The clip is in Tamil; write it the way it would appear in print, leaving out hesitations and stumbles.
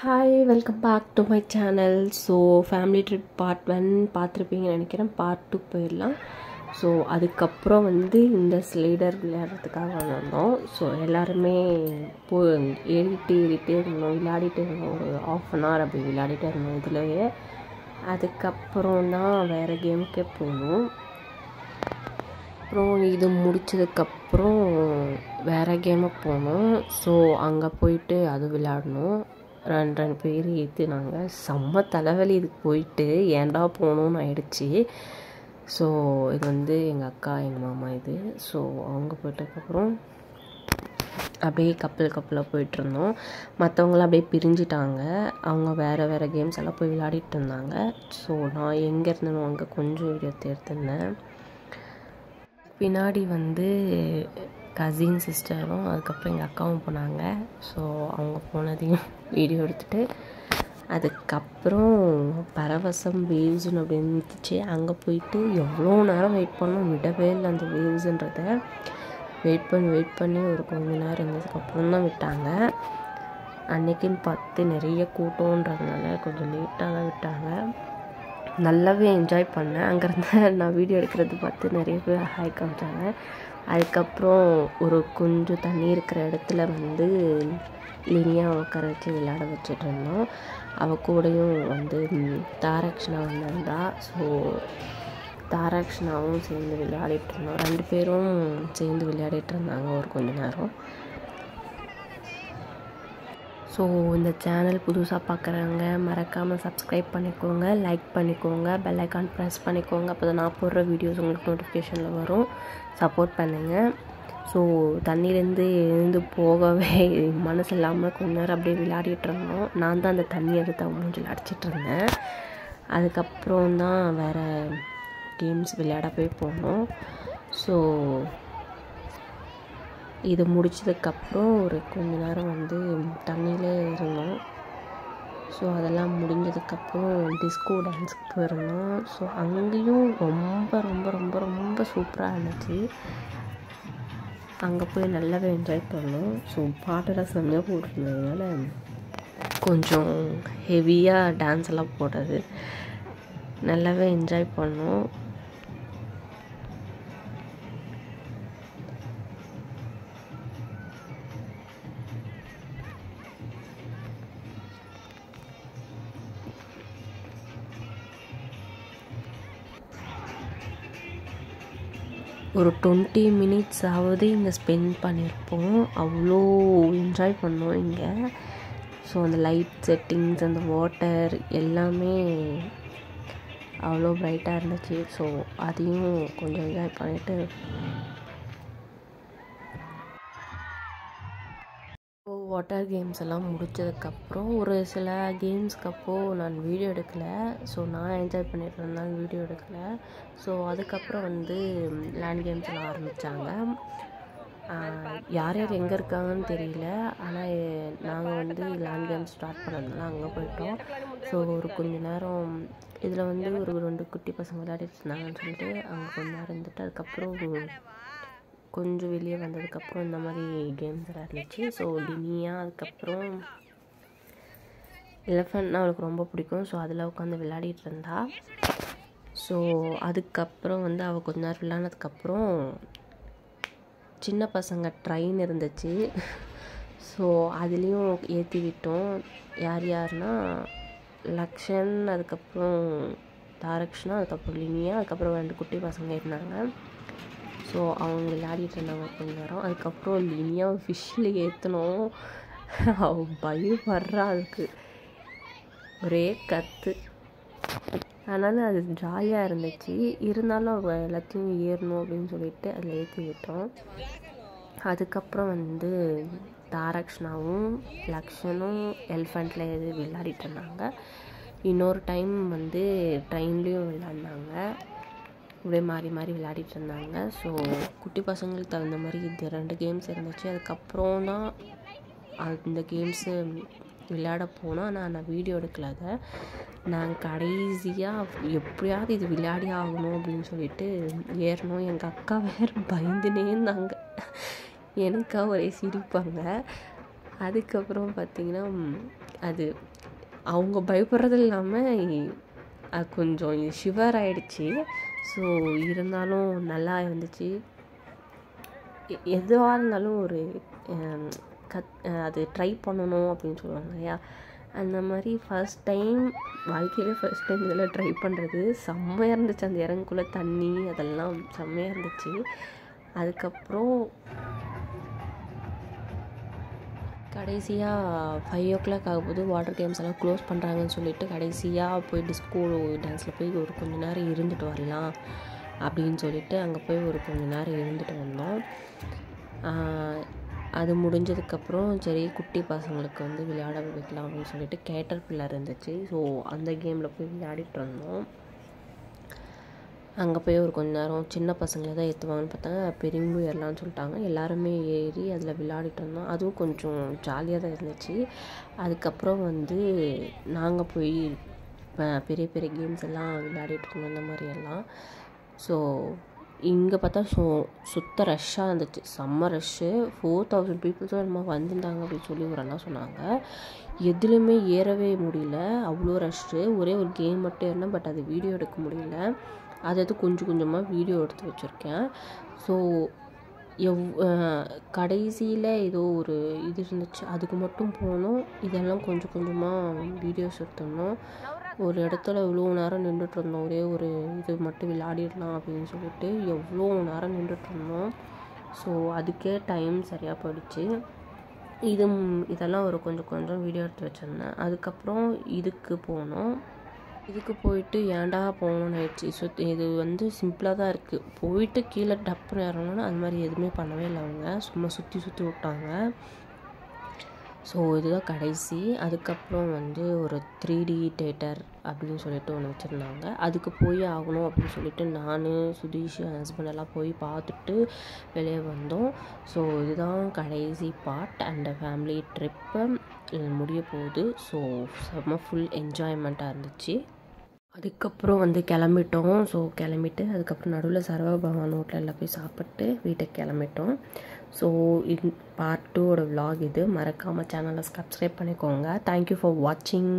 Hi welcome back to my channel. So family trip part 1 பார்த்துருப்பீங்கன்னு நினைக்கிறேன். பார்ட் 2 போயிடலாம். ஸோ அதுக்கப்புறம் இந்த ஸ்லைடர் விளையாடுறதுக்காக வந்தோம். ஸோ எல்லாருமே ஏறிட்டே இருந்தோம், விளையாடிட்டே இருந்தோம். ஒரு ½ அப்படி விளையாடிட்டே இருந்தோம் இதுலேயே. அதுக்கப்புறம் தான் வேறு கேமுக்கே போகணும். அப்புறம் இது முடித்ததுக்கப்புறம் வேறு கேமுக்கு போனோம். ஸோ அங்கே போயிட்டு அது விளையாடணும். ரெண்டு பேர் ஏற்றுனாங்க. செம்ம தலைவலி இதுக்கு போயிட்டு ஏன்டா போகணுன்னு ஆயிடுச்சு. ஸோ இது எங்கள் அக்கா எங்கள் மாமா இது. ஸோ அவங்க போயிட்டதுக்கப்புறம் அப்படியே கப்பலாக போயிட்டுருந்தோம். மற்றவங்களாம் அப்படியே பிரிஞ்சிட்டாங்க. அவங்க வேறு கேம்ஸ் எல்லாம் போய் விளையாடிட்டு இருந்தாங்க. ஸோ நான் எங்கே இருந்தேனோ அங்கே கொஞ்சம் வீடியோ எடுத்திருந்தேன். பின்னாடி கசின் சிஸ்டரும் அதுக்கப்புறம் எங்கள் அக்காவும் போனாங்க. ஸோ அவங்க போனதையும் வீடியோ எடுத்துகிட்டு அதுக்கப்புறம் பரவசம் வேவ்ஸ்ன்னு அப்படின்னு இருந்துச்சு. அங்கே போயிட்டு எவ்வளோ நேரம் வெயிட் பண்ணோம், விடவே இல்லை அந்த வேவ்ஸுன்றதை. வெயிட் பண்ணி ஒரு கொஞ்ச நேரம் இருந்ததுக்கப்புறம் தான் விட்டாங்க. அன்றைக்கின்னு பார்த்து நிறைய கூட்டம்ன்றதுனால கொஞ்சம் லேட்டாக தான் விட்டாங்க. நல்லாவே என்ஜாய் பண்ணேன். அங்கேருந்து நான் வீடியோ எடுக்கிறது பார்த்து நிறைய பேர் ஹாய் காமிச்சாங்க. அதுக்கப்புறம் ஒரு கொஞ்சம் தண்ணி இருக்கிற இடத்துல லினியாக உட்கார வச்சு விளையாட வச்சுட்டு இருந்தோம். அவள் கூடயும் தாரக்ஷனா வந்திருந்தா. ஸோ தாரக்ஷனாவும் சேர்ந்து விளையாடிட்டு இருந்தோம். 2 பேரும் சேர்ந்து விளையாடிட்டு இருந்தாங்க ஒரு கொஞ்ச நேரம். ஸோ இந்த சேனல் புதுசாக பார்க்குறவங்க மறக்காமல் சப்ஸ்கிரைப் பண்ணிக்கோங்க, லைக் பண்ணிக்கோங்க, பெல் ஐக்கான் ப்ரெஸ் பண்ணிக்கோங்க. அப்போ தான் நான் போடுற வீடியோஸ் உங்களுக்கு நோட்டிஃபிகேஷனில் வரும். சப்போர்ட் பண்ணுங்கள். ஸோ தண்ணியிலேருந்து எழுந்து போகவே மனசு இல்லாமல் கொஞ்ச நேரம் அப்படியே விளையாடிட்டு இருந்தோம். நான் தான் அந்த தண்ணி எடுத்து மூஞ்சில் அடிச்சிட்டு இருந்தேன். அதுக்கப்புறம் தான் வேறு கேம்ஸ் விளையாட போனோம். ஸோ இது முடிச்சதுக்கப்புறம் ஒரு கொஞ்ச நேரம் தண்ணியிலே இருந்தோம். ஸோ அதெல்லாம் முடிஞ்சதுக்கப்புறம் டிஸ்கோ டான்ஸுக்கு போயிருந்தோம். ஸோ அங்கேயும் ரொம்ப ரொம்ப ரொம்ப ரொம்ப சூப்பராக இருந்துச்சு. அங்கே போய் நல்லாவே என்ஜாய் பண்ணோம். ஸோ பாட்டெல்லாம் செம்மையாக போட்டிருந்ததுனால கொஞ்சம் ஹெவியாக டான்ஸ் எல்லாம் போடுறது நல்லாவே என்ஜாய் பண்ணோம். ஒரு 20 மினிட்ஸ் ஆகுது இங்கே ஸ்பெண்ட் பண்ணியிருப்போம். அவ்வளோ என்ஜாய் பண்ணோம் இங்கே. ஸோ அந்த லைட் செட்டிங்ஸ், அந்த வாட்டர் எல்லாமே அவ்வளோ ப்ரைட்டாக இருந்துச்சு. ஸோ அதையும் கொஞ்சம் என்ஜாய் பண்ணிவிட்டு வாட்டர் கேம்ஸ் எல்லாம் முடித்ததுக்கப்புறம் ஒரு சில கேம்ஸ்க்கு அப்போது நான் வீடியோ எடுக்கலை. ஸோ நான் என்ஜாய் பண்ணிட்டு இருந்தாலும் வீடியோ எடுக்கலை. ஸோ அதுக்கப்புறம் லேண்ட் கேம்ஸ் எல்லாம் ஆரம்பித்தாங்க. யார் யார் எங்கே இருக்காங்கன்னு தெரியல. ஆனால் நாங்கள் லேண்ட் கேம்ஸ் ஸ்டார்ட் பண்ணதுனால அங்கே போயிட்டோம். ஸோ ஒரு கொஞ்ச நேரம் இதில் ஒரு 2 குட்டி பசங்க விளையாடிட்டு இருந்தாங்கன்னு சொல்லிட்டு அங்கே கொஞ்ச நேரம் இருந்துட்டு அதுக்கப்புறம் கொஞ்சம் வெளியே வந்ததுக்கப்புறம் இந்த மாதிரி கேம்ஸ் எல்லாம் இருந்துச்சு. ஸோ லினியா அதுக்கப்புறம் எலிஃபெண்ட்னா அவளுக்கு ரொம்ப பிடிக்கும். ஸோ அதில் உட்காந்து விளையாடிட்டு இருந்தா. ஸோ அதுக்கப்புறம் அவள் கொஞ்ச நேரம் விளையாடினதுக்கப்புறம் சின்ன பசங்க ட்ரெயின் இருந்துச்சு. ஸோ அதுலேயும் ஏற்றி விட்டோம். யார்னா லக்ஷன், அதுக்கப்புறம் தாரக்ஷனா, அதுக்கப்புறம் லினியா, அதுக்கப்புறம் 2 குட்டி பசங்க இருந்தாங்க. ஸோ அவங்க விளையாடிட்டு இருந்தாங்க கொஞ்ச நேரம். அதுக்கப்புறம் லினியாக ஃபிஷ்ஷில் ஏற்றினோம். அவள் பயப்படுறா. அதுக்கு ஒரே கற்று. அதனால் அது ஜாலியாக இருந்துச்சு. இருந்தாலும் அவள் எல்லாத்தையும் ஏறணும் அப்படின்னு சொல்லிட்டு அதில் ஏற்றி விட்டோம். அதுக்கப்புறம் தாரக்ஷனாவும் லக்ஷனும் எலிஃபெண்ட்டில் எது விளையாடிட்டு இருந்தாங்க. இன்னொரு டைம் ட்ரெயின்லேயும் விளையாடினாங்க. அப்படியே மாறி விளையாடிட்டு இருந்தாங்க. ஸோ குட்டி பசங்களுக்கு தகுந்த மாதிரி இது 2 கேம்ஸ் இருந்துச்சு. அதுக்கப்புறம் தான் அந்த கேம்ஸு விளையாட போனோம். ஆனால் நான் வீடியோ எடுக்கல. அதை நாங்கள் கடைசியாக எப்படியாவது இது விளையாடி ஆகணும் அப்படின்னு சொல்லிட்டு ஏறணும். எங்கள் அக்கா வேறு பயந்துனே இருந்தாங்க. எனக்கா ஒரே சிரிப்பாங்க. அதுக்கப்புறம் பார்த்திங்கன்னா அது அவங்க பயப்படுறது இல்லாமல் அது கொஞ்சம் ஷிவர் ஆகிடுச்சி. ஸோ இருந்தாலும் நல்லா இருந்துச்சு. எதுவாக இருந்தாலும் ஒரு அது ட்ரை பண்ணணும் அப்படின்னு சொல்லுவாங்க இல்லையா, அந்த மாதிரி ஃபர்ஸ்ட் டைம் வாழ்க்கையில் ஃபர்ஸ்ட் டைம் இதெல்லாம் ட்ரை பண்ணுறது செம்மையாக இருந்துச்சு. அந்த இறங்குக்குள்ளே தண்ணி அதெல்லாம் செம்மையாக இருந்துச்சு. அதுக்கப்புறம் கடைசியாக 5 o'clock ஆகும்போது வாட்டர் கேம்ஸ் எல்லாம் க்ளோஸ் பண்ணுறாங்கன்னு சொல்லிட்டு கடைசியாக போய் டிஸ்கோ டான்ஸில் போய் ஒரு கொஞ்ச நேரம் இருந்துட்டு வரலாம் அப்படின்னு சொல்லிட்டு அங்கே போய் ஒரு கொஞ்ச நேரம் இருந்துட்டு வந்தோம். அது முடிஞ்சதுக்கப்புறம் சரி குட்டி பசங்களுக்கு வந்து விளையாட வைக்கலாம் அப்படின்னு சொல்லிட்டு கேட்டர் பில்லர் இருந்துச்சு. ஸோ அந்த கேமில் போய் விளையாடிட்டு இருந்தோம். அங்கே போய் ஒரு கொஞ்ச நேரம் சின்ன பசங்களை தான் ஏற்றுவாங்கன்னு பார்த்தாங்க, பெரியவங்களும் ஏறலான்னு சொல்லிட்டாங்க. எல்லாருமே ஏறி அதில் விளையாடிட்டு இருந்தோம். அதுவும் கொஞ்சம் ஜாலியாக தான் இருந்துச்சு. அதுக்கப்புறம் வந்து நாங்கள் போய் பெரிய பெரிய கேம்ஸ் எல்லாம் விளையாடிட்டு இருந்தோம் இந்த மாதிரியெல்லாம். ஸோ இங்கே பார்த்தா சுத்த ரஷ்ஷாக இருந்துச்சு, செம்ம ரஷ்ஷு. 4000 பீப்புள்ஸும் என்னமோ வந்திருந்தாங்க அப்படின்னு சொல்லி ஒரு அண்ணா சொன்னாங்க. எதுலேயுமே ஏறவே முடியல, அவ்வளோ ரஷ்ஷு. ஒரே ஒரு கேம் மட்டும் ஏறினேன், பட் அது வீடியோ எடுக்க முடியல. அதாவது கொஞ்சம் கொஞ்சமாக வீடியோ எடுத்து வச்சுருக்கேன். ஸோ கடைசியில் ஏதோ ஒரு இது இருந்துச்சு, அதுக்கு மட்டும் போனோம். இதெல்லாம் கொஞ்சம் கொஞ்சமாக வீடியோஸ் எடுத்துருந்தோம். ஒரு இடத்துல எவ்வளோ நேரம் நின்றுட்டுருந்தோம், ஒரே ஒரு இது மட்டும் விளையாடிடலாம் அப்படின்னு சொல்லிட்டு எவ்வளோ நேரம் நின்றுட்டுருந்தோம். ஸோ அதுக்கே டைம் சரியாக போயிடுச்சு. இதெல்லாம் ஒரு கொஞ்சம் கொஞ்சம் வீடியோ எடுத்து வச்சுருந்தேன். அதுக்கப்புறம் இதுக்கு போனோம். இதுக்கு போயிட்டு ஏன்டா போகணும்னு ஆயிடுச்சு. ஸோ இது வந்து சிம்பிளாக தான் இருக்குது. போயிட்டு கீழே டப்புன்னு இறங்கணும்னா அது மாதிரி எதுவுமே பண்ணவே இல்லை. அவங்க சும்மா சுற்றி சுற்றி விட்டாங்க. ஸோ இதுதான் கடைசி. அதுக்கப்புறம் வந்து ஒரு 3D தேட்டர் அப்படின்னு சொல்லிட்டு ஒன்று வச்சுருந்தாங்க. அதுக்கு போய் ஆகணும் அப்படின்னு சொல்லிட்டு நான், சுதீஷ், என் ஹஸ்பண்ட் எல்லாம் போய் பார்த்துட்டு வெளியே வந்தோம். ஸோ இதுதான் கடைசி பார்ட். அண்ட் ஃபேமிலி ட்ரிப்பு முடிய போகுது. ஸோ செம்ம ஃபுல் என்ஜாய்மெண்ட்டாக இருந்துச்சு. அதுக்கப்புறம் வந்து கிளம்பிட்டோம். ஸோ கிளம்பிட்டு அதுக்கப்புறம் நடுவில் சரவணபவன் ஹோட்டலில் போய் சாப்பிட்டு வீட்டுக்கு கிளம்பிட்டோம். ஸோ பார்ட் 2 விலாக் இது. மறக்காமல் சேனலை சப்ஸ்கிரைப் பண்ணிக்கோங்க. தேங்க்யூ ஃபார் வாட்சிங்.